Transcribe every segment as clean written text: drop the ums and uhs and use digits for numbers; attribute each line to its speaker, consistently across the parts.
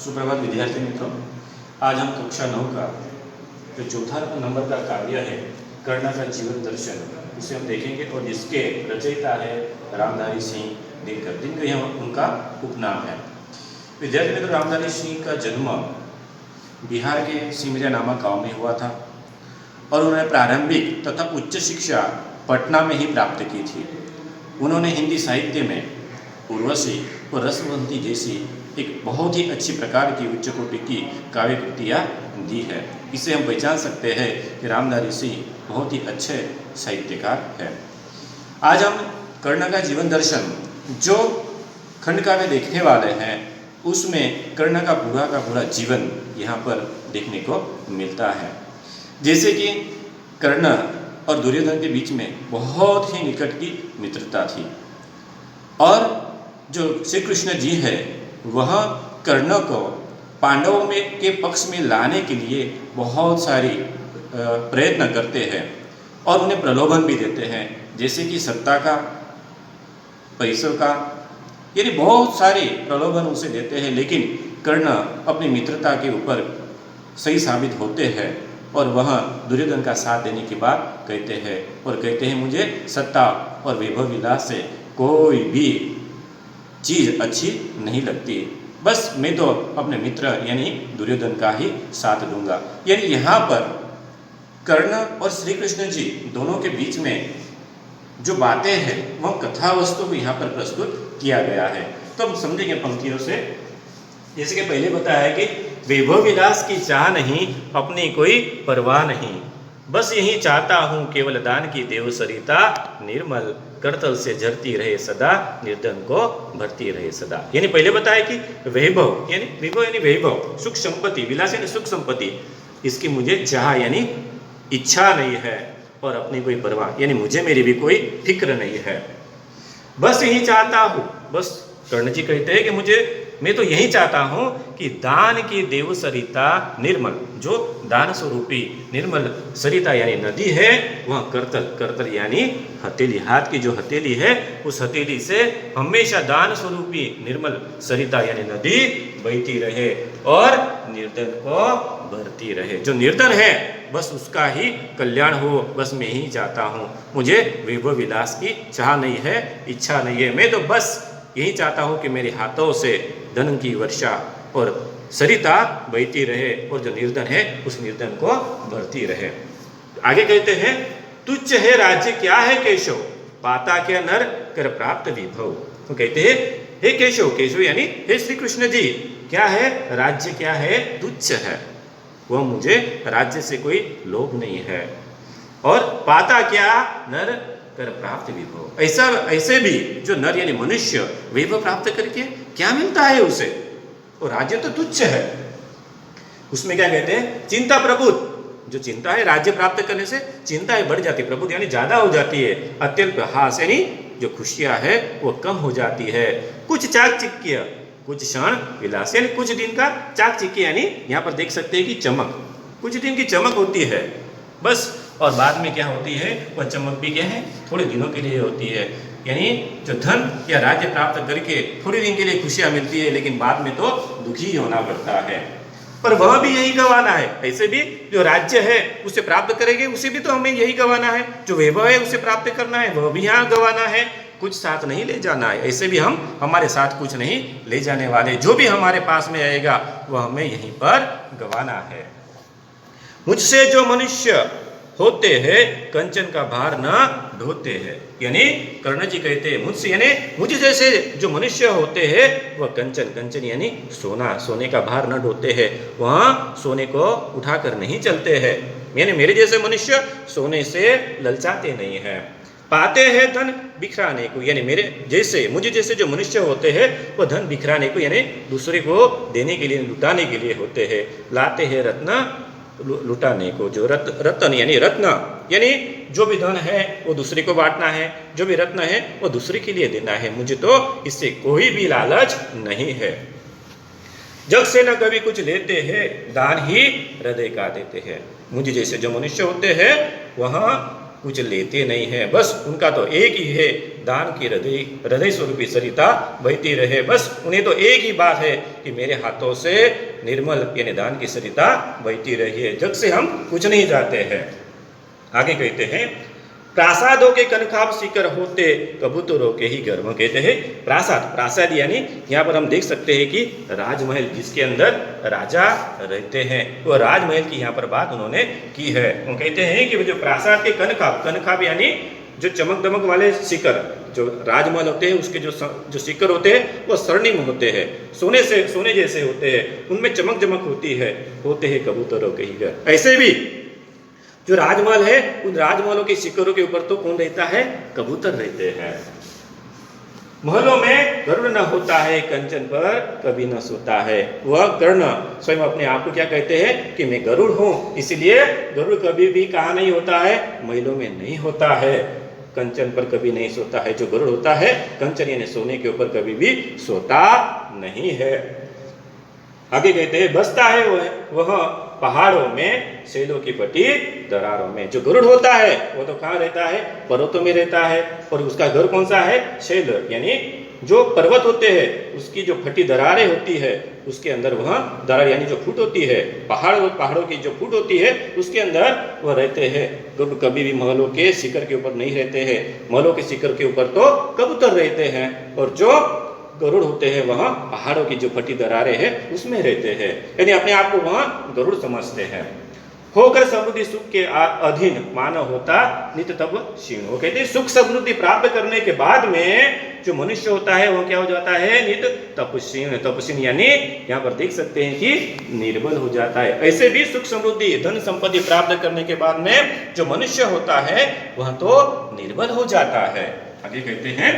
Speaker 1: सुप्रभात विद्यार्थी मित्रों। आज हम कक्षा 9 का जो चौथा नंबर का काव्य है कर्ण का जीवन दर्शन, उसे हम देखेंगे और जिसके रचयिता है रामधारी सिंह दिनकर। दिनकर यह उनका उपनाम है। विद्यार्थी मित्रों, रामधारी सिंह का जन्म बिहार के सिमरिया नामक गाँव में हुआ था और उन्होंने प्रारंभिक तथा उच्च शिक्षा पटना में ही प्राप्त की थी। उन्होंने हिंदी साहित्य में उर्वशी और रसवंती जैसी एक बहुत ही अच्छी प्रकार की उच्च कोटि की काव्य कृतियाँ दी है। इससे हम पहचान सकते हैं कि रामधारी सिंह बहुत ही अच्छे साहित्यकार हैं। आज हम कर्ण का जीवन दर्शन जो खंड काव्य देखने वाले हैं उसमें कर्ण का पूरा जीवन यहाँ पर देखने को मिलता है। जैसे कि कर्ण और दुर्योधन के बीच में बहुत ही निकट की मित्रता थी और जो श्री कृष्ण जी है वह कर्ण को पांडवों में के पक्ष में लाने के लिए बहुत सारी प्रयत्न करते हैं और उन्हें प्रलोभन भी देते हैं, जैसे कि सत्ता का, पैसों का, यानी बहुत सारे प्रलोभन उसे देते हैं। लेकिन कर्ण अपनी मित्रता के ऊपर सही साबित होते हैं और वह दुर्योधन का साथ देने के बाद कहते हैं मुझे सत्ता और वैभव विलास से कोई भी चीज़ अच्छी नहीं लगती, बस मैं तो अपने मित्र यानी दुर्योधन का ही साथ दूंगा। यानी यहाँ पर कर्ण और श्री कृष्ण जी दोनों के बीच में जो बातें हैं वह कथा वस्तु को यहाँ पर प्रस्तुत किया गया है। तो हम समझेंगे पंक्तियों से। जैसे कि पहले बताया है कि वैभव विलास की चाह नहीं, अपनी कोई परवाह नहीं, बस यही चाहता हूँ केवल दान की देव सरिता, निर्मल करतल से झरती रहे सदा, निर्धन को भरती रहे सदा। यानी पहले बताया कि वैभव यानी वैभव, सुख संपत्ति, विलास यानी सुख संपत्ति, इसकी मुझे चाह यानी इच्छा नहीं है और अपनी कोई परवाह यानी मुझे मेरी भी कोई फिक्र नहीं है, बस यही चाहता हूँ। बस कर्ण जी कहते हैं कि मैं तो यही चाहता हूँ कि दान की देव सरिता निर्मल, जो दान स्वरूपी निर्मल सरिता यानी नदी है, वह करतल यानी हथेली, हाथ की जो हथेली है उस हथेली से हमेशा दान स्वरूपी निर्मल सरिता यानी नदी बहती रहे और निर्धन को भरती रहे। जो निर्धन है बस उसका ही कल्याण हो, बस मैं ही चाहता हूँ। मुझे वैभव विलास की चाह नहीं है, इच्छा नहीं है, मैं तो बस यही चाहता हूँ कि मेरे हाथों से धन की वर्षा और सरिता बहती रहे और जो निर्धन है उस निर्धन को भरती रहे। आगे कहते हैं, तुच्छ है राज्य क्या है केशव, पाता क्या नर कर प्राप्त विभव। तो कहते हैं हे केशव यानी हे श्री कृष्ण जी, क्या है राज्य, क्या है तुच्छ है, वह मुझे राज्य से कोई लोभ नहीं है, और पाता क्या नर कर प्राप्त विभव, ऐसे भी जो नर यानी मनुष्य वैभव प्राप्त करके क्या मिलता है उसे, और राज्य तो तुच्छ है। उसमें क्या कहते हैं, चिंता प्रबुद्ध, जो चिंता है राज्य प्राप्त करने से चिंताएं बढ़ जाती है, प्रबुद्ध यानी ज्यादा हो जाती है, अत्यल्प हास यानी जो खुशियां है वो कम हो जाती है, कुछ चाकचिक्य, कुछ क्षण विलास यानी कुछ दिन का चाकचिक्य, यानी यहाँ पर देख सकते हैं कि चमक, कुछ दिन की चमक होती है बस, और बाद में क्या होती है वह चमक भी क्या है थोड़े दिनों के लिए होती है। यानी जो धन या राज्य प्राप्त करके थोड़े दिन के लिए खुशियां मिलती है, लेकिन बाद में तो दुखी होना पड़ता है, पर वह भी यही गंवाना है। ऐसे भी जो राज्य है उसे प्राप्त करेंगे उसे भी तो हमें यही गंवाना है, जो वैभव है उसे प्राप्त करना है वह भी यहाँ गंवाना है, कुछ साथ नहीं ले जाना है। ऐसे भी हमारे साथ कुछ नहीं ले जाने वाले, जो भी हमारे पास में आएगा वह हमें यहीं पर गंवाना है। मुझसे जो मनुष्य होते हैं कंचन का भार न ढोते हैं, यानी कर्ण जी कहते हैं मुझसे यानी मुझे जैसे जो मनुष्य होते हैं वह कंचन यानी सोने का भार न ढोते हैं, वहाँ सोने को उठाकर नहीं चलते हैं, यानी मेरे जैसे मनुष्य सोने से ललचाते नहीं हैं। पाते हैं धन बिखराने को, यानी मुझे जैसे जो मनुष्य होते हैं वह धन बिखराने को यानी दूसरे को देने के लिए, लुटाने के लिए होते हैं। लाते हैं रत्न लुटाने को, जो रत्न यानी रत्न यानी जो भी धन है वो दूसरे को बांटना है, जो भी रत्न है वो दूसरे के लिए देना है, मुझे तो इससे कोई भी लालच नहीं है। जग से न कभी कुछ लेते हैं, दान ही हृदय का देते हैं। मुझे जैसे जो मनुष्य होते हैं वहाँ कुछ लेते नहीं हैं, बस उनका तो एक ही है, दान की हृदय स्वरूपी सरिता बहती रहे। बस उन्हें तो एक ही बात है कि मेरे हाथों से निर्मल यानी दान की सरिता बहती रही है, जग से हम कुछ नहीं जाते हैं। आगे कहते हैं, प्रासादों के कनखाब शिखर होते कबूतरों के ही घर में। कहते हैं प्रासाद, प्रासाद यानी यहाँ पर हम देख सकते हैं कि राजमहल जिसके अंदर राजा रहते हैं, वो राजमहल की यहाँ पर बात उन्होंने की है। वो कहते हैं कि जो प्रासाद के कनखाब, कनखाब यानी जो चमक दमक वाले शिखर, जो राजमहल होते हैं उसके जो शिखर होते हैं वो स्वर्णिम होते हैं, सोने जैसे होते हैं, उनमें चमक दमक होती है, होते हैं कबूतरों के ही घर। ऐसे भी जो राजमहल है उन राजमहलों के शिखरों के ऊपर तो कौन रहता है? कबूतर रहते हैं। महलों में गरुड़ न होता है, कंचन पर कभी न सोता है। वह कर्ण स्वयं अपने आप को क्या कहते हैं कि मैं गरुड़ हूं, इसलिए गरुड़ कभी भी कहाँ नहीं होता है? महलों में नहीं होता है, कंचन पर कभी नहीं सोता है। जो गरुड़ होता है कंचन यानी सोने के ऊपर कभी भी सोता नहीं है। आगे कहते हैं, बसता है वह पहाड़ों में, शैलों की पटी दरारों में। जो गरुड़ होता है वो तो कहाँ रहता है? पर्वतों में रहता है। और उसका घर कौन सा है? शैल यानी जो पर्वत होते हैं उसकी जो फटी दरारें होती है उसके अंदर वह दरार यानी जो फूट होती है, पहाड़ों की जो फूट होती है उसके अंदर वह रहते हैं। गरुड़ कभी भी महलों के शिखर के ऊपर नहीं रहते हैं, महलों के शिखर के ऊपर तो कबूतर रहते हैं, और जो गरुड़ होते हैं वहाँ पहाड़ों की जो फटी दरारें हैं उसमें रहते हैं, यानी अपने आप को वहाँ गरुड़ समझते हैं। होकर समृद्धि सुख के अधीन मानव होता नित्य तप क्षीण। वो कहते हैं सुख समृद्धि प्राप्त करने के बाद में जो मनुष्य होता है वो क्या हो जाता है? नित्य तपस्वीन। तपस्वीन यानी यहाँ पर देख सकते हैं कि निर्बल हो जाता है। ऐसे भी सुख समृद्धि धन संपत्ति प्राप्त करने के बाद में जो मनुष्य होता है वह तो निर्बल हो जाता है। आगे कहते हैं,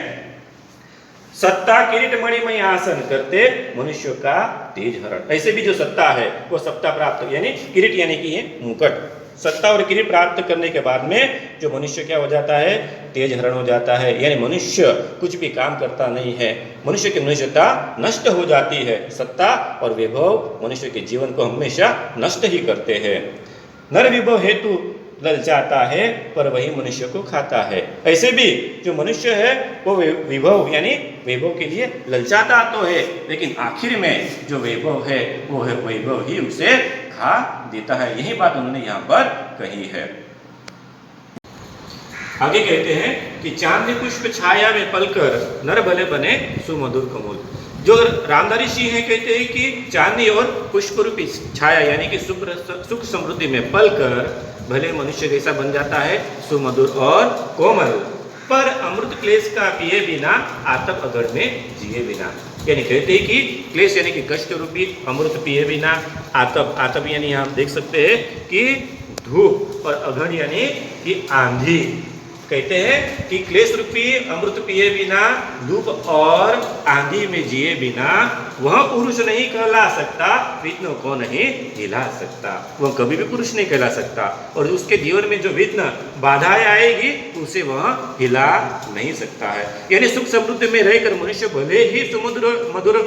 Speaker 1: सत्ता किरीट मणिमय आसन करते मनुष्य का तेज हरण। ऐसे भी जो सत्ता है वो सत्ता प्राप्त यानी किरीट यानी कि है मुकुट, सत्ता और किरीट प्राप्त करने के बाद में जो मनुष्य क्या हो जाता है? तेज हरण हो जाता है, यानी मनुष्य कुछ भी काम करता नहीं है, मनुष्य की मनुष्यता नष्ट हो जाती है। सत्ता और वैभव मनुष्य के जीवन को हमेशा नष्ट ही करते हैं। नर विभव हेतु ललचाता है पर वही मनुष्य को खाता है। ऐसे भी जो मनुष्य है वो विभव यानी वैभव के लिए ललचाता तो है, लेकिन आखिर में जो वैभव है वो है वैभव ही उसे खा देता है। यही बात उन्होंने यहाँ पर कही है। आगे कहते हैं कि चांदनी पुष्प छाया में पलकर नर भले बने सुमधुर कमल। जो रामधारी सिंह है कहते हैं कि चांदनी और पुष्प रूपी छाया यानी कि सुख समृद्धि में पलकर भले मनुष्य जैसा बन जाता है, सुमधुर और कोमल, पर अमृत क्लेश का पिए बिना आतप अगड़ में जिए बिना। यानी कहते हैं कि क्लेश यानी कि कष्ट रूपी अमृत पिए बिना, आतप यानी आप देख सकते हैं कि धूप, और अगड़ यानी कि आंधी। कहते हैं कि क्लेश रूपी अमृत पिए बिना, धूप और आंधी में जिए बिना वह पुरुष नहीं कहला सकता, विघ्नों को नहीं हिला सकता। वह कभी भी पुरुष नहीं कहला सकता, और उसके जीवन में जो विघ्न बाधाएं आएगी उसे वह हिला नहीं सकता है। यानी सुख समृद्धि में रहकर मनुष्य भले ही मधुर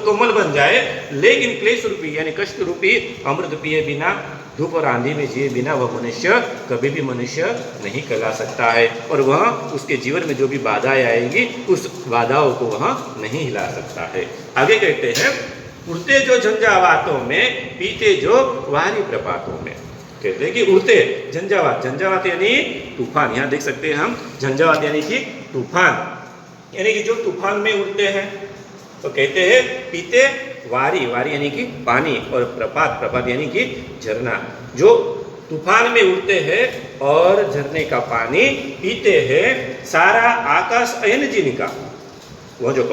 Speaker 1: कोमल बन जाए, लेकिन क्लेश रूपी यानी कष्ट रूपी अमृत पिए बिना, धूप और आंधी में जिए बिना वह मनुष्य कभी भी मनुष्य नहीं कहला सकता है, और वह उसके जीवन में जो भी बाधाएं आएंगी उस बाधाओं को वह नहीं हिला सकता है। आगे कहते हैं, उड़ते जो झंझावातों में, पीते जो वारी प्रपातों में। कहते हैं कि उड़ते झंझावात, झंझावात यानी तूफान, यहाँ देख सकते हैं हम, झंझावात यानी कि तूफान, यानी कि जो तूफान में उड़ते हैं। तो कहते हैं पीते वारी, वारी यानी कि पानी, और प्रपात, प्रपात यानी कि झरना। जो तूफान में उड़ते हैं और झरने का पानी पीते हैं, सारा आकाश अयन जिनका। वह जो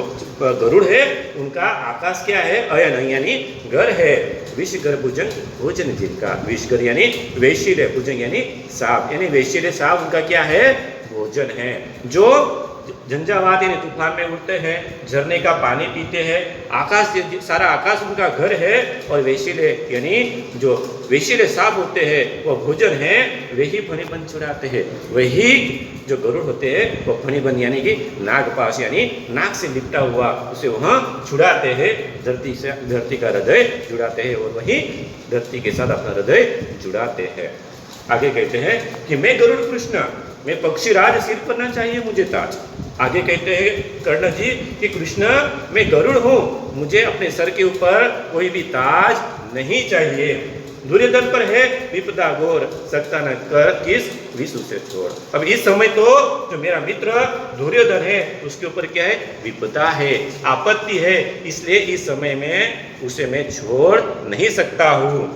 Speaker 1: गरुड़ है उनका आकाश क्या है? अयन यानी घर है। विषगर भुजंग भोजन जिनका, विषगर यानी वैशिल्य, भुजंग यानी सांप, यानी वैशिल्य सांप उनका क्या है? भोजन है। जो झंझावात यानी तूफान में उड़ते हैं, झरने का पानी पीते हैं, आकाश सारा आकाश उनका घर है, और वैशिल्य यानी जो वैशिल्य सांप होते हैं वो भोजन है, वही फणिबन छुड़ाते हैं। वही जो गरुड़ होते हैं वो फणिबन यानी कि नागपाश यानी नाक से लिपटा हुआ उसे वहाँ छुड़ाते हैं, धरती का हृदय जुड़ाते हैं, और वही धरती के साथ अपना हृदय जुड़ाते हैं। आगे कहते हैं कि मैं गरुड़ कृष्ण मैं पक्षीराज सिर पर ना चाहिए मुझे ताज। आगे कहते हैं कर्ण जी कि कृष्ण मैं गरुड़ हूँ, मुझे अपने सर के ऊपर कोई भी ताज नहीं चाहिए। दुर्योधन पर है विपदा घोर, सकता न कर किस विष उसे छोड़। अब इस समय तो जो मेरा मित्र दुर्योधन है उसके ऊपर क्या है, विपदा है, आपत्ति है, इसलिए इस समय में उसे मैं छोड़ नहीं सकता हूँ।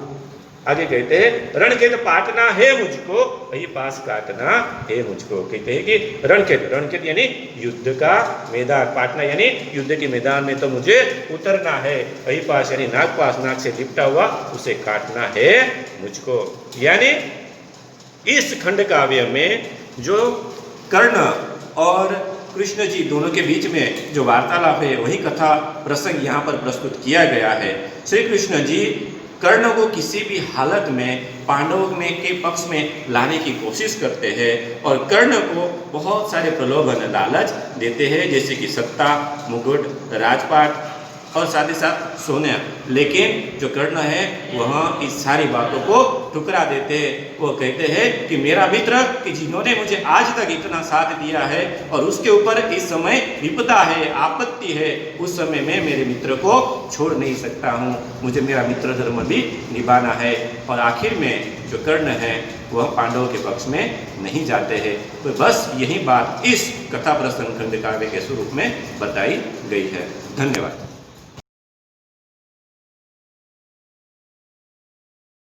Speaker 1: आगे कहते हैं रणखेत पाटना है मुझको, वही पास काटना है मुझको। कहते हैं कि रणखेत यानी युद्ध का मैदान, पाटना यानी युद्ध के मैदान में तो मुझे उतरना है, वही पास यानी नागपास, नाग से लिपटा हुआ, उसे काटना है मुझको। यानी इस खंड काव्य में जो कर्ण और कृष्ण जी दोनों के बीच में जो वार्तालाप है वही कथा प्रसंग यहाँ पर प्रस्तुत किया गया है। श्री कृष्ण जी कर्ण को किसी भी हालत में पांडवों में के पक्ष में लाने की कोशिश करते हैं और कर्ण को बहुत सारे प्रलोभन लालच देते हैं, जैसे कि सत्ता, मुकुट, राजपाट और साथ ही साथ सोने। लेकिन जो कर्ण है वह इस सारी बातों को ठुकरा देते हैं। वो कहते हैं कि मेरा मित्र कि जिन्होंने मुझे आज तक इतना साथ दिया है और उसके ऊपर इस समय विपदा है, आपत्ति है, उस समय मैं मेरे मित्र को छोड़ नहीं सकता हूँ, मुझे मेरा मित्र धर्म भी निभाना है। और आखिर में जो कर्ण है वह पांडवों के पक्ष में नहीं जाते हैं। तो बस यही बात इस कथा प्रसंग खंड काव्य के स्वरूप में बताई गई है। धन्यवाद।